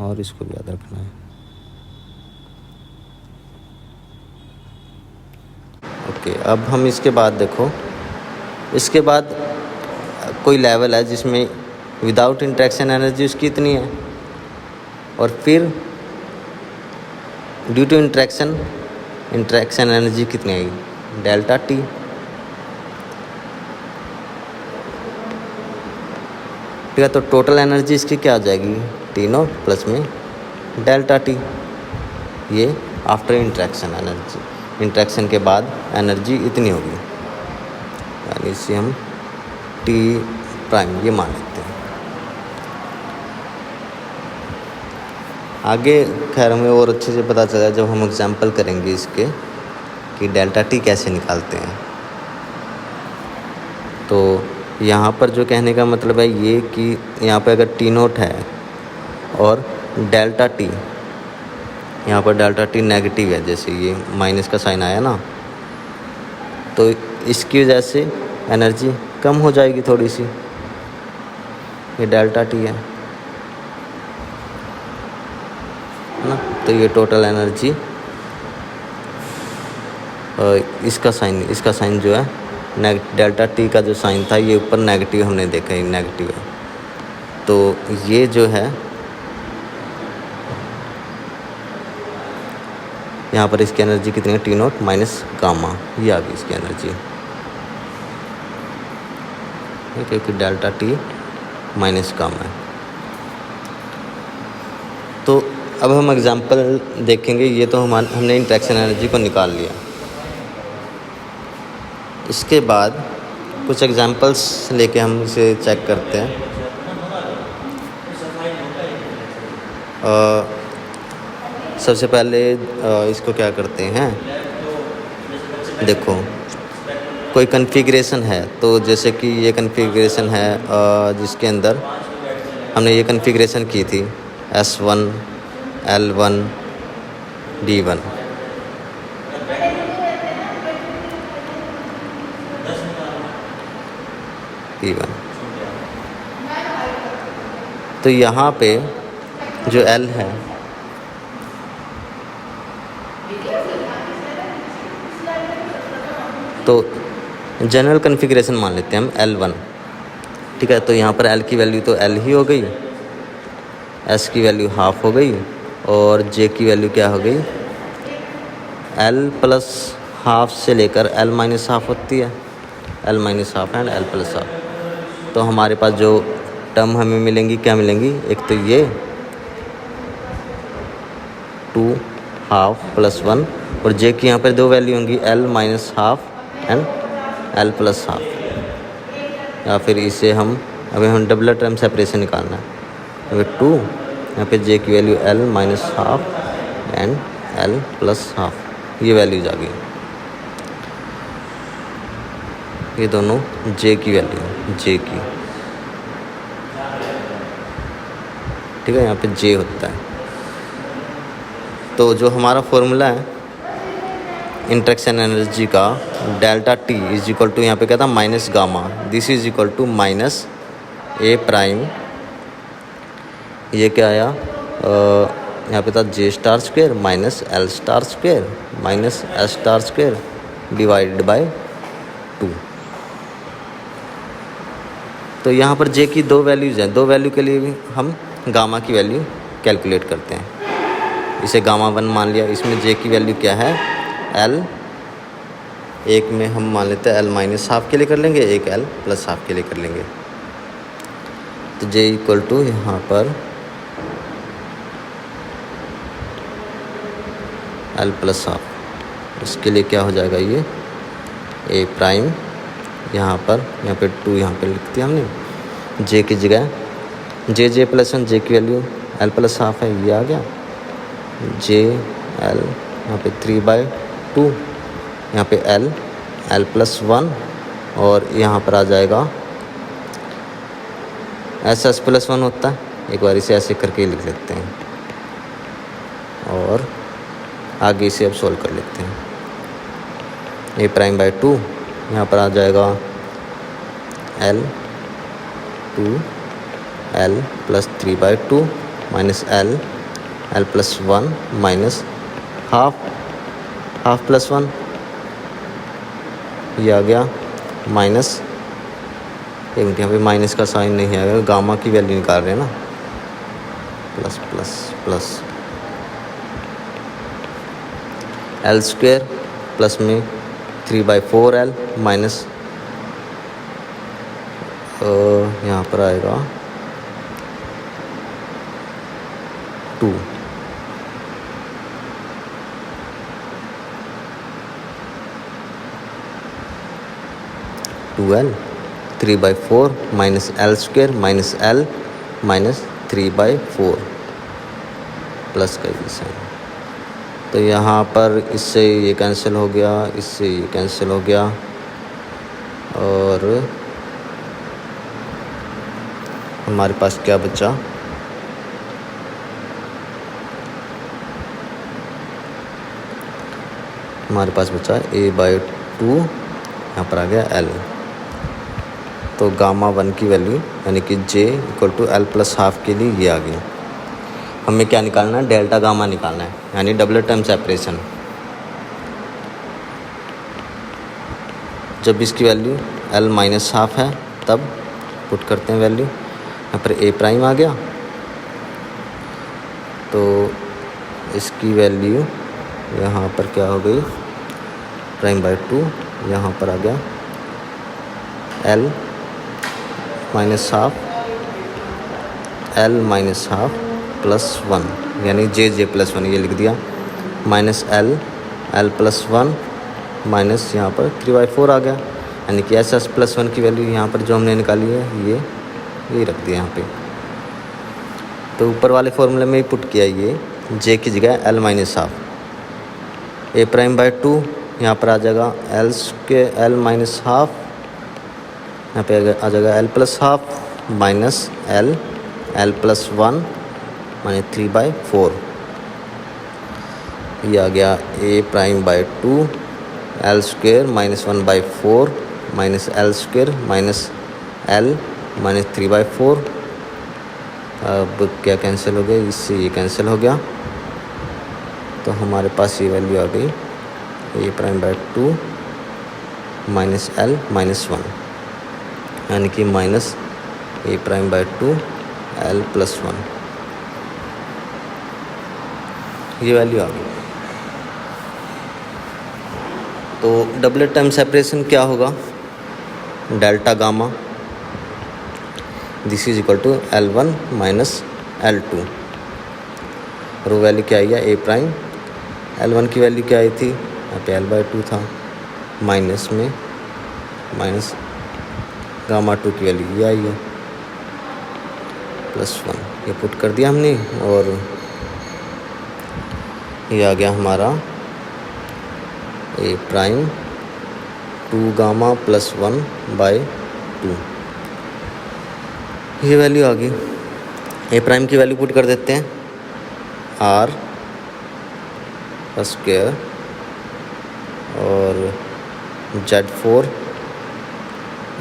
Speaker 1: और इसको भी याद रखना है। ओके, अब हम इसके बाद देखो, इसके बाद कोई लेवल है जिसमें विदाउट इंटरेक्शन एनर्जी उसकी इतनी है, और फिर ड्यू टू इंटरेक्शन एनर्जी कितनी आएगी? Delta T. ठीक है, तो टोटल एनर्जी इसकी क्या आ जाएगी? टी नॉट प्लस में डेल्टा टी, ये आफ्टर इंटरेक्शन एनर्जी, इंटरेक्शन के बाद एनर्जी इतनी होगी, यानी इसे हम टी प्राइम ये मान लेते हैं। आगे खैर हमें और अच्छे से पता चला जब हम एग्जाम्पल करेंगे इसके कि डेल्टा टी कैसे निकालते हैं। तो यहाँ पर जो कहने का मतलब है ये कि यहाँ पर अगर टी नोट है और डेल्टा टी यहाँ पर डेल्टा टी नेगेटिव है, जैसे ये माइनस का साइन आया ना, तो इसकी वजह से एनर्जी कम हो जाएगी थोड़ी सी। ये डेल्टा टी है ना, तो ये टोटल एनर्जी, इसका साइन जो है डेल्टा टी का जो साइन था ये ऊपर नेगेटिव हमने देखा, ये नेगेटिव है, तो ये जो है यहाँ पर इसकी एनर्जी कितनी है, टी नॉट माइनस गामा, ये आ गई इसकी एनर्जी, क्योंकि डेल्टा टी माइनस गामा है। तो अब हम एग्जांपल देखेंगे। ये तो हमने इंटरेक्शन एनर्जी को निकाल लिया। इसके बाद कुछ एग्जांपल्स लेके हम इसे चेक करते हैं। सबसे पहले इसको क्या करते हैं, देखो कोई कॉन्फ़िगरेशन है, तो जैसे कि ये कॉन्फ़िगरेशन है जिसके अंदर हमने ये कॉन्फ़िगरेशन की थी S1 L1 D1, P1। तो यहाँ पे जो L है, तो जनरल कॉन्फ़िगरेशन मान लेते हैं हम L1, ठीक है। तो यहाँ पर L की वैल्यू तो L ही हो गई, S की वैल्यू हाफ हो गई, और J की वैल्यू क्या हो गई, L प्लस हाफ से लेकर L माइनस हाफ होती है, L minus half and L plus half. तो हमारे पास जो टर्म हमें मिलेंगी, क्या मिलेंगी, एक तो ये 2 हाफ प्लस 1, और J की यहाँ पर दो वैल्यू होंगी, L minus half and L plus half, या फिर इसे अभी हम डबल टर्म सेपरेशन निकालना है। अभी 2 यहाँ पे J की value L minus half and L plus half, ये वैल्यूज आ गई। ये दोनों J की वैल्यू, J की, ठीक है, यहाँ पे J होता है। तो जो हमारा फॉर्मूला है इंटरेक्शन एनर्जी का, delta T is equal to, यहाँ पे क्या था, minus gamma, this is equal to minus A prime, ये क्या आया, यहाँ पे था J star square minus L star square minus S star square divided by 2। तो यहाँ पर J की दो वैल्यूज़ हैं, दो वैल्यू के लिए भी हम गामा की वैल्यू कैलकुलेट करते हैं। इसे गामा 1 मान लिया, इसमें J की वैल्यू क्या है, L, एक में हम मान लेते हैं L माइनस हाफ के लिए कर लेंगे, एक L प्लस हाफ के लिए कर लेंगे। तो J इक्वल टू यहाँ पर L प्लस हाफ, इसके लिए क्या हो जाएगा, ये ए प्राइम, यहाँ पे 2 यहाँ पे लिख दिया हमने, J की जगह J प्लस 1, J की वैल्यू L प्लस हाफ है, ये आ गया, J L यहाँ पे 3/2, यहाँ पे L प्लस 1, और यहाँ पर आ जाएगा S प्लस 1 होता है, एक बार इसे ऐसे करके लिख लेते हैं, और आगे इसे अब सॉल्व कर लेते हैं। ए प्राइम बाय 2, यहाँ पर आ जाएगा L plus 3/2 minus L plus 1 minus half plus 1, ये आ गया माइनस, एक मिनट, यहाँ पे माइनस का साइन नहीं आएगा, गामा की वैल्यू निकाल रहे हैं ना, plus plus plus L square plus में 3/4L माइनस, यहाँ पर आएगा 2, L 3/4 minus L square minus L minus 3/4 plus का ये साइन। तो यहाँ पर इससे ये कैंसिल हो गया, इससे ये कैंसिल हो गया, और हमारे पास क्या बचा, हमारे पास बचा a/2, यहाँ पर आ गया l। तो गामा 1 की वैल्यू यानी कि j = l+½ के लिए ये आ गई। हमें क्या निकालना है, डेल्टा गामा निकालना है, यानी डबलेट टाइम सेपरेशन। जब इसकी वैल्यू l-½ है तब पुट करते हैं वैल्यू। यहाँ पर a' आ गया, तो इसकी वैल्यू यहाँ पर क्या हो गई, '2, यहाँ पर आ गया l-½ +1 यानी j+1 ये लिख दिया, -l+1 माइनस यहाँ पर 3/4 आ गया, यानी कि SS+1 की वैल्यू यहाँ पर जो हमने निकाली है ये रख दिया यहाँ पे। तो ऊपर वाले फॉर्मूले में ही पुट किया, ये j की जगह l-½ a'/2, यहाँ पर आ जाएगा l², यहाँ पे आ जाएगा l+½ माइनस l+1 माने 3/4। ये आ गया a'/2 l² - 1/4 minus l² minus l minus 3/4। अब क्या कैंसिल हो गया, इससे ये कैंसिल हो गया, तो हमारे पास ये वैल्यू आ गई a'/2 माइनस l माइनस 1, यानी कि माइनस a'/2 l+1, ये वैल्यू आ गई। तो डबलेट टाइम सेपरेशन क्या होगा, delta gamma this is equal to l1 minus l2। और वो वैल्यू क्या आई है, a', l1 की वैल्यू क्या आई थी, यहाँ पे l/2 था, माइनस में माइनस गामा 2 की वैल्यू ये आई है +1, ये पुट कर दिया हमने, और ये आ गया हमारा a', 2 गामा +1/2, ये वैल्यू आ गई। a' की वैल्यू पुट कर देते हैं, r² और Z4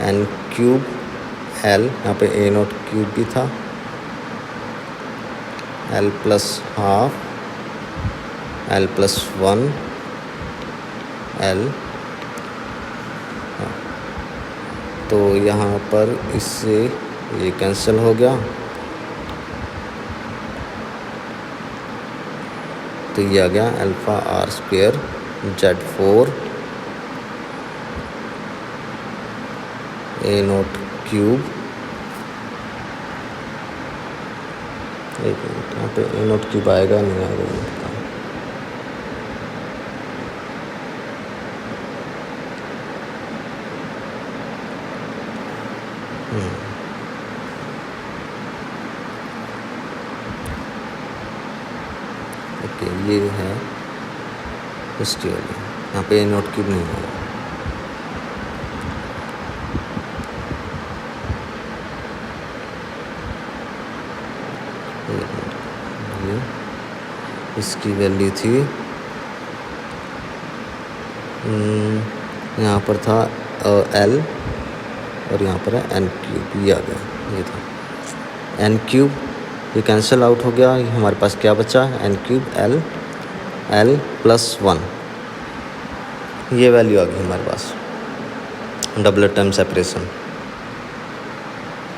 Speaker 1: n³ l, यहाँ पे a₀ भी था, l+½ l+1 l, तो यहाँ पर इससे ये कैंसिल हो गया, तो ये आ गया α/r² Z4 a₀। एक मिनट, यहाँ पे a₀ आएगा नहीं आएगा नहीं पता। ओके, ये है इसकी वैल्यू, यहाँ पे a₀ नहीं होगा। ये इसकी वैल्यू थी, यहाँ पर था l और यहाँ पर है n³, ये आ गया, ये था n³, ये कैंसिल आउट हो गया, ये हमारे पास क्या बचा, n³ l+1, ये वैल्यू आ गई हमारे पास doublet time separation.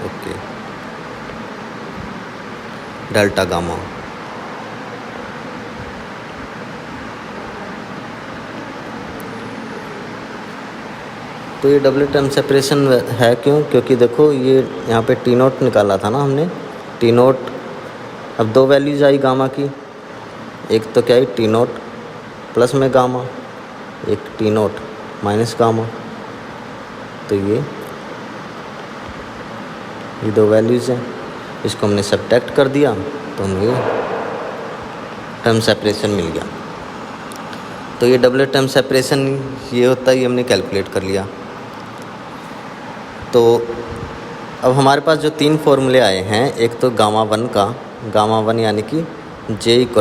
Speaker 1: Okay, delta gamma. तो ये डबलेट टाइम सेपरेशन है क्यों, क्योंकि देखो ये यहाँ पे T0 निकाला था ना हमने, T0, अब दो वैल्यूज आई गामा की, एक तो क्या है T0 प्लस में गामा, एक T0 माइनस गामा, तो ये दो वैल्यूज़ हैं, इसको हमने सब्ट्रैक्ट कर दिया तो हमें टर्म सेपरेशन मिल गया। तो ये डबलेट टर्म सेपरेशन ये होता है, ये हमने कैलकुलेट कर लिया। तो अब हमारे पास जो तीन फॉर्मूले आए हैं, एक तो गामा 1 का, गामा 1 यानी कि J =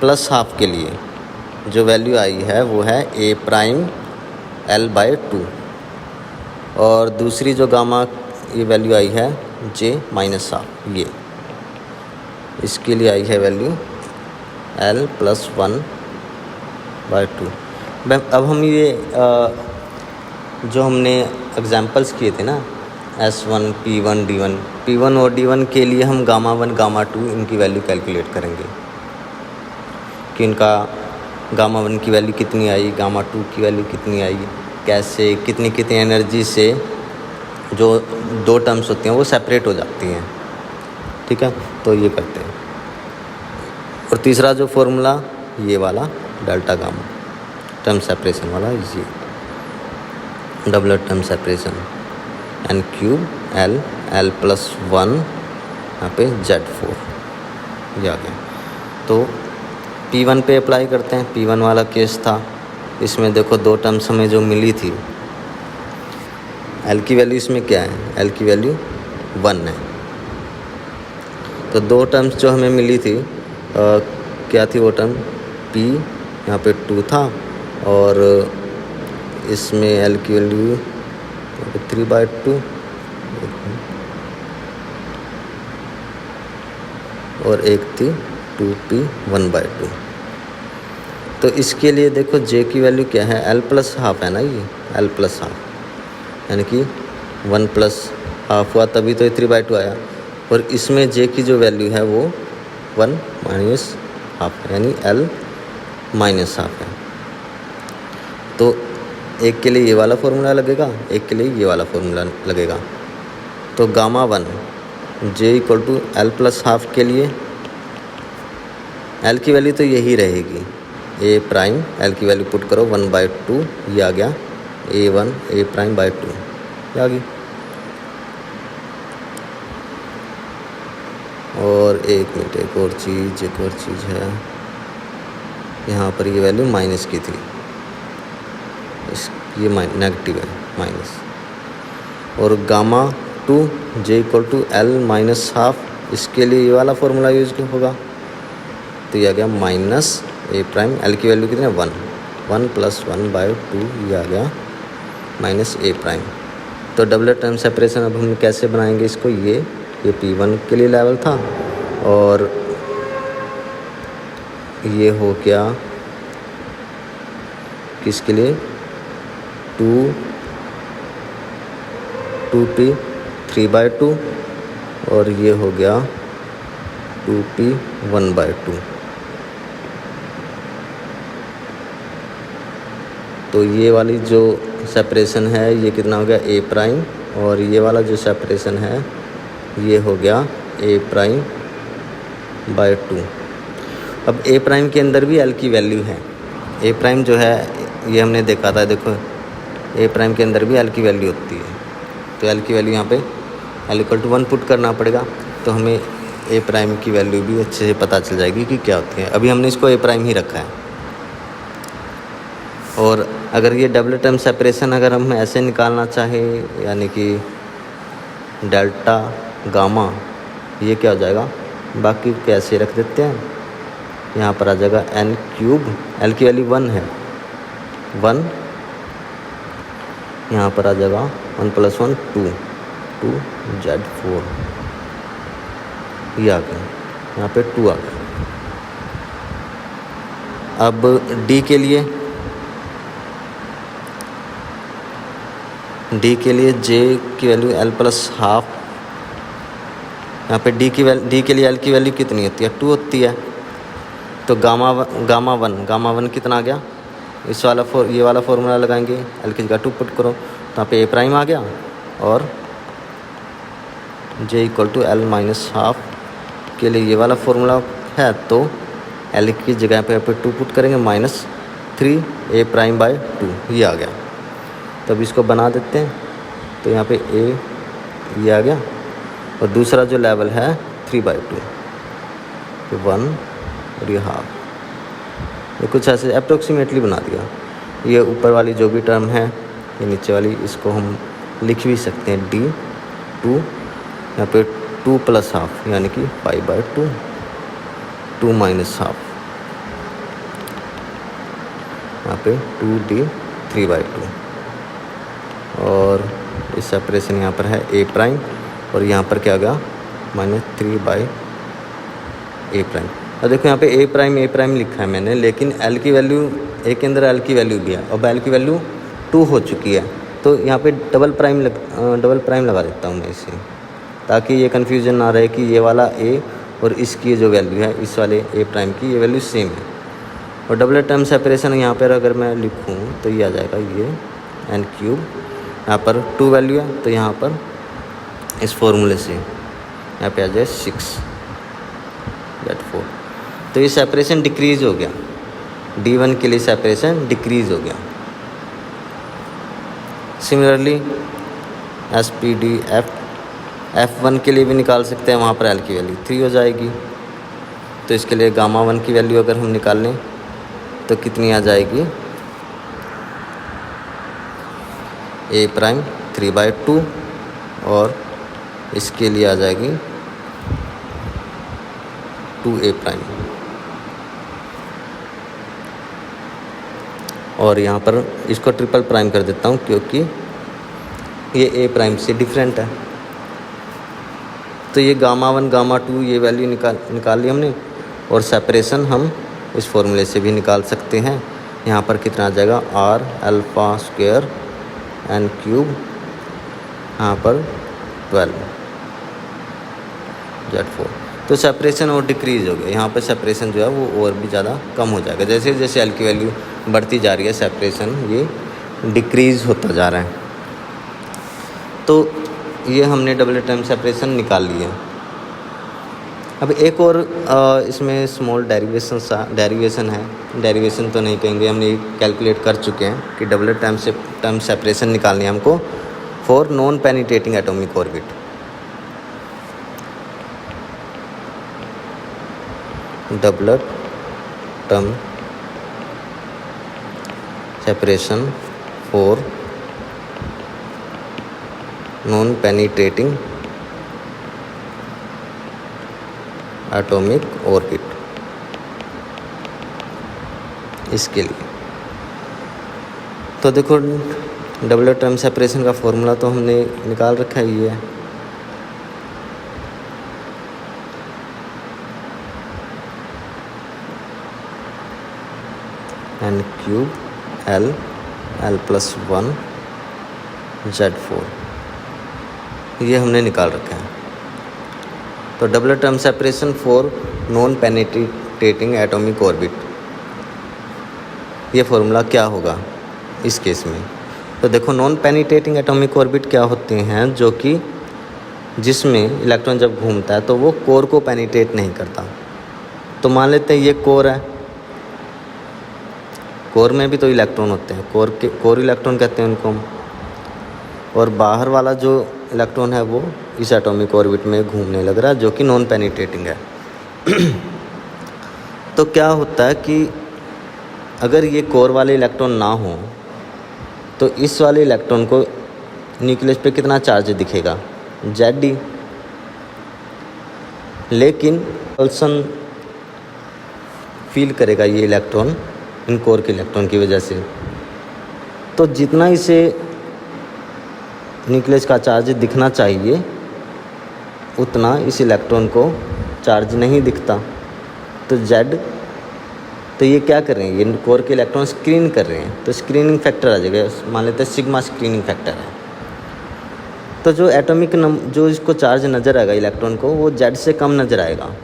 Speaker 1: L+½ के लिए, जो वैल्यू आई है वो है ए प्राइम L/2 और दूसरी जो गामा ये वैल्यू आई है J-हाफ, ये इसके लिए आई है वैल्यू L+1/2। अब हम ये जो हमने एग्जांपल्स किए थे ना S1, P1, D1, P1 और D1 के लिए हम गामा 1 गामा 2 इनकी वैल्यू कैलकुलेट करेंगे कि इनका गामा 1 की वैल्यू कितनी आई, गामा 2 की वैल्यू कितनी आई, कैसे कितनी कितनी एनर्जी से जो दो टर्म्स होती हैं वो सेपरेट हो जाती हैं। ठीक है, तो ये करते हैं। और तीसरा जो फॉर्मूला ये वाला डेल्टा गामा टर्म सेपरेशन वाला, ये double term separation n³ L+1 यहाँ पे Z4 ये आ गया। तो P1 पे अप्लाई करते हैं। P1 वाला केस था, इसमें देखो दो टर्म्स हमें जो मिली थी, L की वैल्यू इसमें क्या है, L की वैल्यू 1 है। तो दो टर्म्स जो हमें मिली थी क्या थी वो टर्म, P यहाँ पे 2 था और इसमें L की वैल्यू 3/2 और एक थी 2P 1/2। तो इसके लिए देखो J की वैल्यू क्या है, L+हाफ है ना, ये L+हाफ यानी कि 1+हाफ हुआ तभी तो ये 3/2 आया। और इसमें J की जो वैल्यू है वो 1-हाफ यानी L-हाफ है। तो एक के लिए ये वाला फॉर्मूला लगेगा, एक के लिए ये वाला फॉर्मूला लगेगा। तो गामा 1 J = L+हाफ के लिए L की वैल्यू तो यही रहेगी, ए प्राइम L की वैल्यू पुट करो 1/2, ये आ गया A1 A'/2 ये आ गई। और एक मिनट, एक और चीज़ है, यहाँ पर ये वैल्यू माइनस की थी, ये नेगेटिव है माइनस। और गामा 2 J = L-हाफ, इसके लिए ये वाला फॉर्मूला यूज होगा। तो ये आ गया -A', L की वैल्यू कितनी है 1 +1/2 ये आ गया -A'। तो डबल टर्म सेपरेशन अब हम कैसे बनाएंगे इसको, ये P1 के लिए लेवल था और ये हो गया किसके लिए 2P 3/2 और ये हो गया 2P 1/2। तो ये वाली जो सेपरेशन है ये कितना हो गया A', और ये वाला जो सेपरेशन है ये हो गया A'/2। अब A' के अंदर भी L की वैल्यू है। A' जो है ये हमने देखा था, देखो A' के अंदर भी L की वैल्यू होती है। तो L की वैल्यू यहाँ पे L = 1 पुट करना पड़ेगा, तो हमें A' की वैल्यू भी अच्छे से पता चल जाएगी कि क्या होती है। अभी हमने इसको A' ही रखा है। और अगर ये डबल टर्म सेपरेशन अगर हम ऐसे निकालना चाहें, यानी कि डेल्टा गामा, ये क्या हो जाएगा, बाकी कैसे रख देते हैं, यहाँ पर आ जाएगा n³, L की वैल्यू 1 है, 1 यहाँ पर आ जाएगा 1 + 1 2 Z4 ये आ गया, यहाँ पे 2 आ गया। अब D के लिए J की वैल्यू L+हाफ, यहाँ पे D के लिए L की वैल्यू कितनी होती है, 2 होती है। तो गामा 1 कितना आ गया, इस वाला ये वाला फॉर्मूला लगाएंगे, L की जगह 2 पुट करो, तो यहाँ पे A' आ गया और J = L-हाफ के लिए ये वाला फॉर्मूला है। तो L की जगह पे 2 पुट करेंगे -3A'/2 ये आ गया। तब इसको बना देते हैं, तो यहाँ पे A ये आ गया और दूसरा जो लेवल है 3/2 तो 1 और ये हाफ, ये कुछ ऐसे अप्रोक्सीमेटली बना दिया। ये ऊपर वाली जो भी टर्म है, ये नीचे वाली, इसको हम लिख भी सकते हैं D2, यहाँ पे 2 + हाफ यानी कि 5/2, 2 - हाफ यहाँ पे 2d 3/2 और इस सेपरेशन यहाँ पर है a प्राइम और यहाँ पर क्या आ गया -3/a प्राइम। और देखो यहाँ पे a प्राइम लिखा है मैंने, लेकिन l की वैल्यू a के अंदर l की वैल्यू भी है और l की वैल्यू 2 हो चुकी है, तो यहाँ पे डबल प्राइम लगा देता हूँ मैं इसे, ताकि ये कन्फ्यूज़न ना रहे कि ये वाला a और इसकी जो वैल्यू है इस वाले a प्राइम की ये वैल्यू सेम है। और डबल टर्म सेपरेशन यहाँ पर अगर मैं लिखूँ तो ये आ जाएगा ये n3, यहाँ पर 2 वैल्यू है तो यहाँ पर इस फॉर्मूले से यहाँ पे आ जाए 6/4। तो ये सेपरेशन डिक्रीज़ हो गया, D1 के लिए सेपरेशन डिक्रीज़ हो गया। सिमिलरली SPD F1 के लिए भी निकाल सकते हैं, वहाँ पर L की वैल्यू 3 हो जाएगी। तो इसके लिए गामा 1 की वैल्यू अगर हम निकाल लें तो कितनी आ जाएगी a प्राइम 3/2 और इसके लिए आ जाएगी 2a प्राइम। और यहाँ पर इसको ट्रिपल प्राइम कर देता हूँ क्योंकि ये a प्राइम से डिफरेंट है। तो ये गामा 1 गामा 2 ये वैल्यू निकाल ली हमने, और सेपरेशन हम इस फॉर्मूले से भी निकाल सकते हैं। यहाँ पर कितना आ जाएगा r अल्फ़ा स्क्वायर n3, यहाँ पर 12/4। तो सेपरेशन और डिक्रीज़ हो गया, यहाँ पर सेपरेशन जो है वो और भी ज़्यादा कम हो जाएगा। जैसे जैसे l की वैल्यू बढ़ती जा रही है सेपरेशन ये डिक्रीज़ होता जा रहा है। तो ये हमने डबल टर्म सेपरेशन निकाल लिया। अब एक और इसमें स्मॉल डेरिवेशन है, डेरिवेशन तो नहीं कहेंगे, हमने कैलकुलेट कर चुके हैं कि डबल टर्म सेपरेशन निकालनी है हमको for non penetrating atomic orbit. Double term separation for non penetrating atomic orbit, इसके लिए। तो देखो डबल टर्म सेपरेशन का फॉर्मूला तो हमने निकाल रखा ही है। n3 l+1 Z4 ये हमने निकाल रखा है। तो double term separation for non penetrating atomic orbit, ये फॉर्मूला क्या होगा इस केस में। तो देखो नॉन पेनिट्रेटिंग एटॉमिक ऑर्बिट क्या होते हैं, जो कि जिसमें इलेक्ट्रॉन जब घूमता है तो वो कोर को पेनिट्रेट नहीं करता। तो मान लेते हैं ये कोर है, कोर में भी तो इलेक्ट्रॉन होते हैं, कोर इलेक्ट्रॉन कहते हैं उनको हम, और बाहर वाला जो इलेक्ट्रॉन है वो इस एटॉमिक ऑर्बिट में घूमने लग रहा है, जो कि नॉन पेनिट्रेटिंग है। तो क्या होता है कि अगर ये कोर वाले इलेक्ट्रॉन ना हो तो इस वाले इलेक्ट्रॉन को न्यूक्लियस पे कितना चार्ज दिखेगा, Zd, लेकिन पल्सन फील करेगा ये इलेक्ट्रॉन इन कोर के इलेक्ट्रॉन की वजह से। तो जितना इसे न्यूक्लियस का चार्ज दिखना चाहिए उतना इस इलेक्ट्रॉन को चार्ज नहीं दिखता। तो Z, तो ये क्या कर रहे हैं, ये कोर के इलेक्ट्रॉन स्क्रीन कर रहे हैं, तो स्क्रीनिंग फैक्टर आ जाएगा, मान लेते हैं सिग्मा स्क्रीनिंग फैक्टर है। तो जो एटॉमिक जो इसको चार्ज नज़र आएगा इलेक्ट्रॉन को, वो Z से कम नज़र आएगा।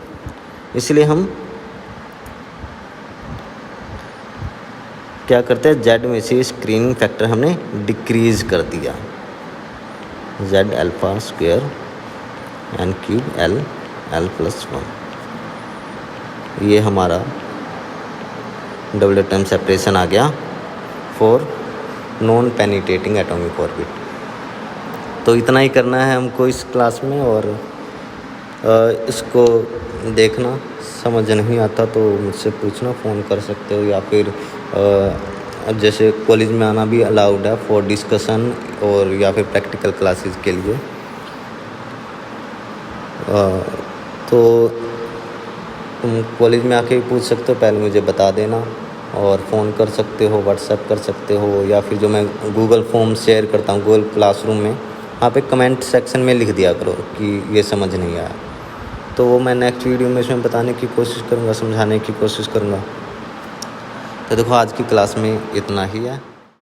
Speaker 1: इसलिए हम क्या करते हैं, Z में से स्क्रीनिंग फैक्टर हमने डिक्रीज़ कर दिया, Z alpha square n3 l+1। ये हमारा डबल टर्म सेपरेशन आ गया for non penetrating atomic orbit. तो इतना ही करना है हमको इस क्लास में, और इसको देखना समझ नहीं आता तो मुझसे पूछना, फ़ोन कर सकते हो, या फिर जैसे कॉलेज में आना भी अलाउड है फॉर डिस्कशन और या फिर प्रैक्टिकल क्लासेस के लिए। तो तुम कॉलेज में आके भी पूछ सकते हो, पहले मुझे बता देना। और फ़ोन कर सकते हो, व्हाट्सएप कर सकते हो, या फिर जो मैं गूगल फॉर्म शेयर करता हूँ गूगल क्लासरूम में, वहाँ पे कमेंट सेक्शन में लिख दिया करो कि ये समझ नहीं आया। तो वो मैं नेक्स्ट वीडियो में इसमें बताने की कोशिश करूँगा, समझाने की कोशिश करूँगा। तो देखो आज की क्लास में इतना ही है।